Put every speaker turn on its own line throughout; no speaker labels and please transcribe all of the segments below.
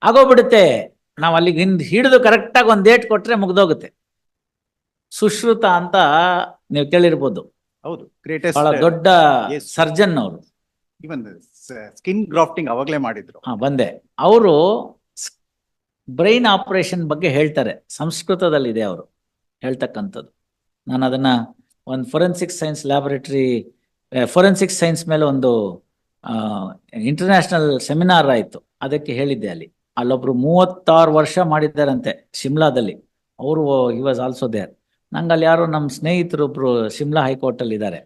ಆಗೋಗ್ಬಿಡುತ್ತೆ. ನಾವು ಅಲ್ಲಿಗೆ ಹಿಡಿದು ಕರೆಕ್ಟಾಗಿ ಒಂದು ಡೇಟ್ ಕೊಟ್ರೆ ಮುಗ್ದೋಗುತ್ತೆ. ಸುಶ್ರುತ ಅಂತ ನೀವು ಕೇಳಿರ್ಬೋದು.
ಹೌದು, ಗ್ರೇಟೆಸ್ಟ್
ಬಹಳ ದೊಡ್ಡ ಸರ್ಜನ್ ಅವರು.
ಇವನ್ ಸ್ಕಿನ್ ಗ್ರಾಫ್ಟಿಂಗ್ ಅವಾಗ್ಲೇ ಮಾಡಿದ್ರು.
ಬಂದೆ. ಅವರು ಬ್ರೈನ್ ಆಪರೇಷನ್ ಬಗ್ಗೆ ಹೇಳ್ತಾರೆ, ಸಂಸ್ಕೃತದಲ್ಲಿದೆ ಅವರು ಹೇಳ್ತಕ್ಕಂಥದ್ದು. ನಾನು ಅದನ್ನ ಒಂದು forensic science laboratory, forensic science ಮೇಲೆ ಒಂದು ಇಂಟರ್ನ್ಯಾಷನಲ್ ಸೆಮಿನಾರ್ ಆಯಿತು, ಅದಕ್ಕೆ ಹೇಳಿದ್ದೆ. ಅಲ್ಲೊಬ್ರು 36 ವರ್ಷ ಮಾಡಿದ್ದಾರಂತೆ ಶಿಮ್ಲಾದಲ್ಲಿ. ಅವರು ಹಿ ವಾಸ್ ಆಲ್ಸೋ ದೇರ್. ನಂಗೆ ಅಲ್ಲಿ ಯಾರೋ ನಮ್ಮ ಸ್ನೇಹಿತರೊಬ್ರು ಶಿಮ್ಲಾ ಹೈಕೋರ್ಟಲ್ಲಿ ಇದ್ದಾರೆ.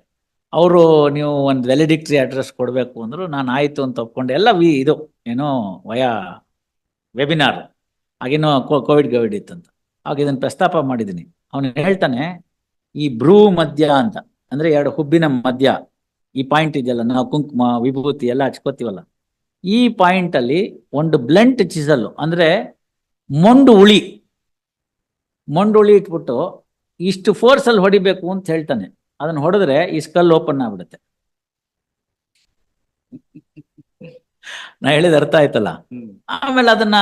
ಅವರು ನೀವು ಒಂದು ವ್ಯಾಲಿಡಿಕ್ಟರಿ ಅಡ್ರೆಸ್ ಕೊಡಬೇಕು ಅಂದರು. ನಾನು ಆಯಿತು ಅಂತ ಒಪ್ಕೊಂಡೆ. ಎಲ್ಲ ಇದು ಏನೋ ವಯಾ ವೆಬಿನಾರ್, ಆಗೇನೋ ಕೋವಿಡ್ ಇತ್ತಂತ. ಆಗ ಇದನ್ನು ಪ್ರಸ್ತಾಪ ಮಾಡಿದ್ದೀನಿ. ಅವನು ಹೇಳ್ತಾನೆ, ಈ ಭ್ರೂ ಮಧ್ಯ ಅಂತ ಅಂದರೆ 2 ಹುಬ್ಬಿನ ಮಧ್ಯ, ಈ ಪಾಯಿಂಟ್ ಇದೆಯಲ್ಲ, ನಾವು ಕುಂಕುಮ ವಿಭೂತಿ ಎಲ್ಲ ಹಚ್ಕೋತೀವಲ್ಲ, ಈ ಪಾಯಿಂಟಲ್ಲಿ ಒಂದು ಬ್ಲೆಂಟ್ ಚಿಸಲ್ಲು ಅಂದರೆ ಮೊಂಡು ಉಳಿ ಇಟ್ಬಿಟ್ಟು ಇಷ್ಟು ಫೋರ್ಸಲ್ಲಿ ಹೊಡಿಬೇಕು ಅಂತ ಹೇಳ್ತಾನೆ. ಅದನ್ನು ಹೊಡೆದ್ರೆ ಈ ಸ್ಕಲ್ ಓಪನ್ ಆಗ್ಬಿಡುತ್ತೆ. ನಾ ಹೇಳಿದ ಅರ್ಥ ಆಯ್ತಲ್ಲ. ಆಮೇಲೆ ಅದನ್ನ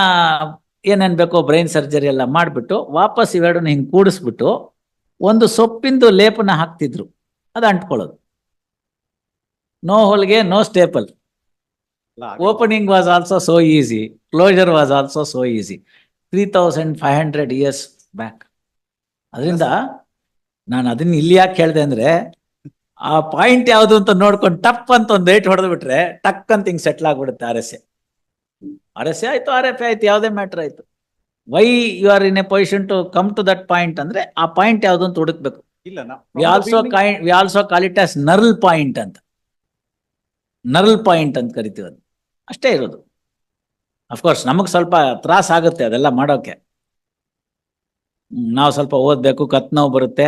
ಏನೇನ್ ಬೇಕೋ ಬ್ರೈನ್ ಸರ್ಜರಿ ಎಲ್ಲ ಮಾಡಿಬಿಟ್ಟು ವಾಪಸ್ ಇವೆರಡನ್ನ ಹಿಂಗೆ ಕೂಡಿಸ್ಬಿಟ್ಟು ಒಂದು ಸೊಪ್ಪಿಂದು ಲೇಪನ ಹಾಕ್ತಿದ್ರು, ಅದು ಅಂಟ್ಕೊಳ್ಳೋದು. ನೋ ಹೋಲ್ಗೆ no staple. Opening was also so easy, closure was also so easy. 3500 years back. ಅದರಿಂದ ನಾನು ಅದನ್ನ ಇಲ್ಲಿ ಯಾಕೆ ಹೇಳಿದೆ ಅಂದ್ರೆ, ಆ ಪಾಯಿಂಟ್ ಯಾವುದು ಅಂತ ನೋಡ್ಕೊಂಡು ಟಪ್ ಅಂತ ಒಂದು ಡೇಟ್ ಹೊಡೆದು ಬಿಟ್ರೆ ಟಕ್ ಅಂತ ಹಿಂಗೆ ಸೆಟ್ಲ್ ಆಗ್ಬಿಡುತ್ತೆ. ಆರ್ ಎಸ್ ಎ ಆಯ್ತು, ಆರ್ ಎಫ್ ಎ ಆಯ್ತು, ಯಾವುದೇ ಮ್ಯಾಟ್ರ್ ಆಯ್ತು. Why you are in a position to come to that point ಅಂದ್ರೆ ಆ ಪಾಯಿಂಟ್ ಯಾವುದು ಅಂತ ಹುಡುಕ್ಬೇಕು. We also call it as knurl point ಅಂತ. ನರ್ಲ್ ಪಾಯಿಂಟ್ ಅಂತ ಕರಿತೀವಿ. ಅದು ಅಷ್ಟೇ ಇರೋದು. ಅಫ್ಕೋರ್ಸ್ ನಮಗೆ ಸ್ವಲ್ಪ ತ್ರಾಸ ಆಗುತ್ತೆ ಅದೆಲ್ಲ ಮಾಡೋಕೆ. ನಾವು ಸ್ವಲ್ಪ ಓದಬೇಕು, ಕತ್ ನೋವು ಬರುತ್ತೆ,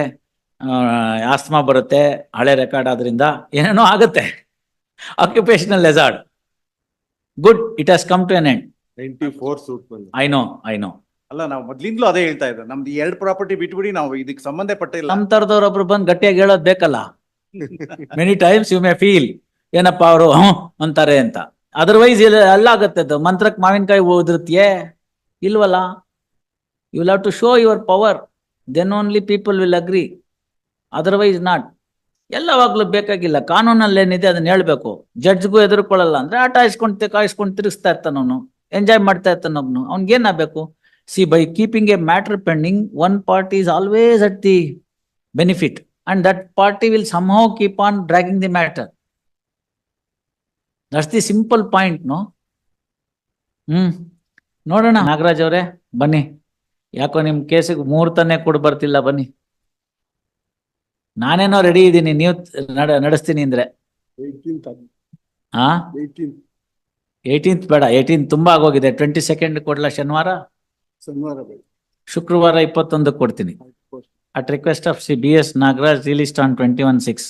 ಆಸ್ತಮಾ ಬರುತ್ತೆ, ಹಳೆ ರೆಕಾರ್ಡ್ ಆದ್ರಿಂದ ಏನೇನೋ ಆಗುತ್ತೆ. Occupational hazard. Good, it has come to an end.
94 suit ಬಂತು.
I know.
ಅಲ್ಲ, ನಾವು ಮೊದ್ಲಿಂದಲೂ ಅದೇ ಹೇಳ್ತಾ ಇದ್ದ, ನಮ್ದು 2 ಪ್ರಾಪರ್ಟಿ ಬಿಟ್ಬಿಡಿ, ನಾವು ಇದಕ್ಕೆ ಸಂಬಂಧಪಟ್ಟಿಲ್ಲ.
ನಮ್ಮ ತರದವ್ರೊಬ್ರು ಬಂದು ಗಟ್ಟಿಯಾಗಿ ಹೇಳೋದು ಬೇಕಲ್ಲ. Many times you may feel ಏನಪ್ಪ ಅವರು ಅಂತಾರೆ ಅಂತ. ಅದರ್ವೈಸ್ ಎಲ್ಲ ಆಗುತ್ತೆ. ಅದು ಮಂತ್ರಕ್ಕೆ ಮಾವಿನಕಾಯಿ ಓದಿರುತ್ತೆಯೇ ಇಲ್ವಲ್ಲ. You will have to show your power, then only people will agree, otherwise not. ಎಲ್ಲವಾಗ್ಲೂ ಬೇಕಾಗಿಲ್ಲ. ಕಾನೂನಲ್ಲಿ ಏನಿದೆ ಅದನ್ನ ಹೇಳ್ಬೇಕು. ಜಡ್ಜ್ಗೂ ಎದುರ್ಕೊಳ್ಳಲ್ಲ ಅಂದ್ರೆ ಆಟ ಕಾಯಿಸ್ಕೊಂಡು ತಿರುಗಿಸ್ತಾ ಇರ್ತಾನ ಅವನು, ಎಂಜಾಯ್ ಮಾಡ್ತಾ ಇರ್ತಾನ ಅವನು. ಅವ್ನಿಗೇನಾಗಬೇಕು? See, by keeping a matter pending, one party is always at the benefit and that party will somehow keep on dragging the matter. That's the simple point. ನೋಡೋಣ. ನಾಗರಾಜ್ ಅವರೇ ಬನ್ನಿ. ಯಾಕೋ ನಿಮ್ ಕೇಸಿಗೆ ಮುಹೂರ್ತನೇ ಕೂಡ ಬರ್ತಿಲ್ಲ, ಬನ್ನಿ. ನಾನೇನೋ ರೆಡಿ ಇದ್ದೀನಿ, ನೀವು ನಡೆಸ್ತೀನಿ ಅಂದ್ರೆ. 18th ಬೇಡ, 18th ತುಂಬಾ ಆಗೋಗಿದೆ. 22nd ಕೊಡ್ಲಾ? ಶನಿವಾರ ಶುಕ್ರವಾರ 21 ಕೊಡ್ತೀನಿ. At request of C BS Nagaraj, released on 21/6.